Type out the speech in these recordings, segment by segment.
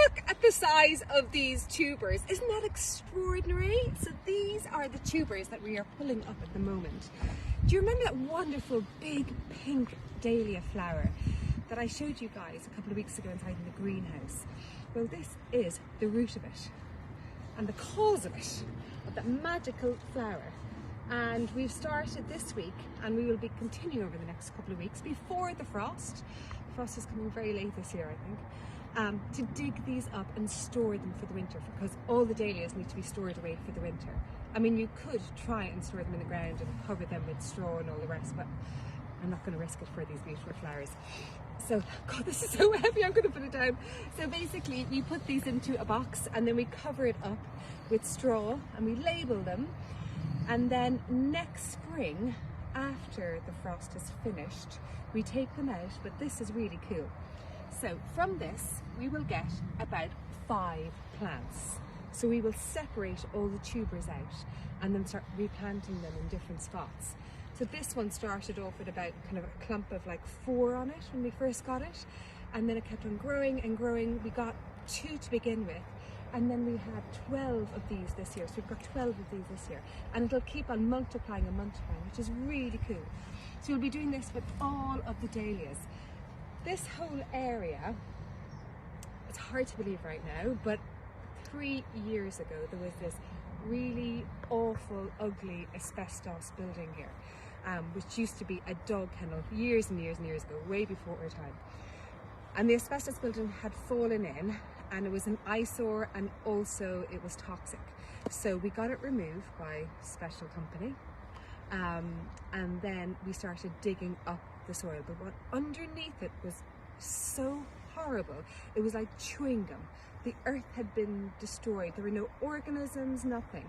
look at the size of these tubers. Isn't that extraordinary? So these are the tubers that we are pulling up at the moment. Do you remember that wonderful big pink dahlia flower that I showed you guys a couple of weeks ago inside in the greenhouse? Well, this is the root of it and the cause of it, of that magical flower. And we've started this week, and we will be continuing over the next couple of weeks before the frost. The frost is coming very late this year, I think, to dig these up and store them for the winter, because all the dahlias need to be stored away for the winter. I mean, you could try and store them in the ground and cover them with straw and all the rest, but I'm not going to risk it for these beautiful flowers. So, God, this is so heavy, I'm going to put it down. So basically, we put these into a box and then we cover it up with straw and we label them. And then next spring, after the frost is finished, we take them out, but this is really cool. So from this, we will get about 5 plants. So we will separate all the tubers out and then start replanting them in different spots. So this one started off with about kind of a clump of like 4 on it when we first got it. And then it kept on growing and growing. We got 2 to begin with. And then we had 12 of these this year. So we've got 12 of these this year. And it'll keep on multiplying and multiplying, which is really cool. So we'll be doing this with all of the dahlias. This whole area, it's hard to believe right now, but 3 years ago, there was this really awful, ugly asbestos building here, which used to be a dog kennel years and years and years ago, way before our time. And the asbestos building had fallen in, and it was an eyesore, and also it was toxic. So we got it removed by a special company, and then we started digging up the soil. But what underneath it was so horrible. It was like chewing gum. The earth had been destroyed. There were no organisms, nothing.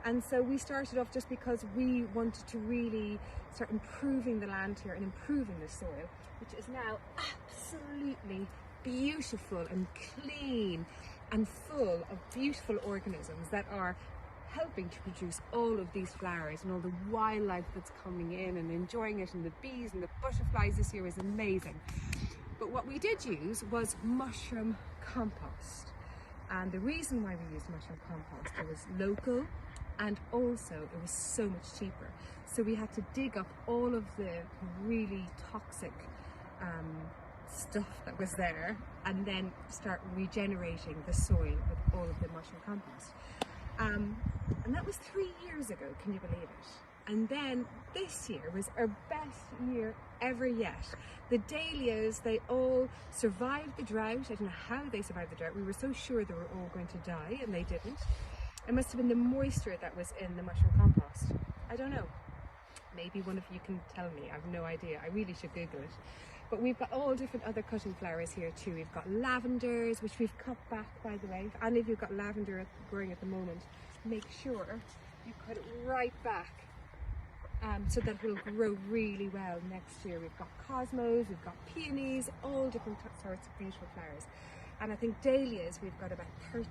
And so we started off just because we wanted to really start improving the land here and improving the soil, which is now absolutely beautiful and clean and full of beautiful organisms that are helping to produce all of these flowers, and all the wildlife that's coming in and enjoying it, and the bees and the butterflies this year is amazing. But what we did use was mushroom compost, and the reason why we used mushroom compost, it was local, and also it was so much cheaper. So we had to dig up all of the really toxic stuff that was there, and then start regenerating the soil with all of the mushroom compost. And that was 3 years ago, can you believe it? And then this year was our best year ever yet. The dahlias, they all survived the drought. I don't know how they survived the drought. We were so sure they were all going to die, and they didn't. It must have been the moisture that was in the mushroom compost. I don't know. Maybe one of you can tell me. I have no idea. I really should Google it. But we've got all different other cutting flowers here too. We've got lavenders, which we've cut back, by the way. And if you've got lavender growing at the moment, make sure you cut it right back, so that it will grow really well next year. We've got cosmos, we've got peonies, all different sorts of beautiful flowers. And I think dahlias, we've got about 30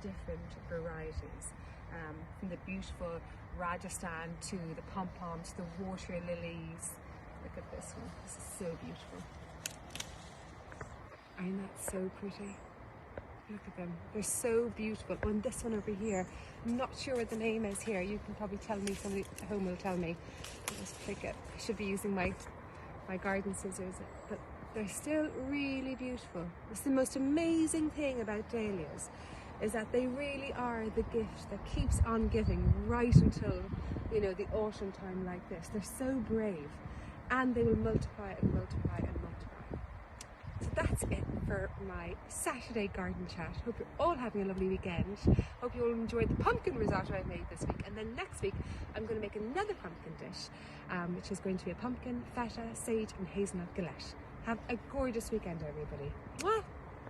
different varieties, from the beautiful Rajasthan to the pom-poms, the water lilies. Look at this one, this is so beautiful. Aren't that so pretty? Look at them, they're so beautiful. Oh, and this one over here, I'm not sure what the name is here. You can probably tell me, somebody at home will tell me. I'll just pick it. I should be using my garden scissors, but they're still really beautiful. It's the most amazing thing about dahlias, is that they really are the gift that keeps on giving right until, you know, the autumn time like this. They're so brave, and they will multiply and multiply and multiply. So that's it for my Saturday garden chat. Hope you're all having a lovely weekend. Hope you all enjoyed the pumpkin risotto I made this week. And then next week, I'm going to make another pumpkin dish, which is going to be a pumpkin, feta, sage and hazelnut galette. Have a gorgeous weekend, everybody. Mwah!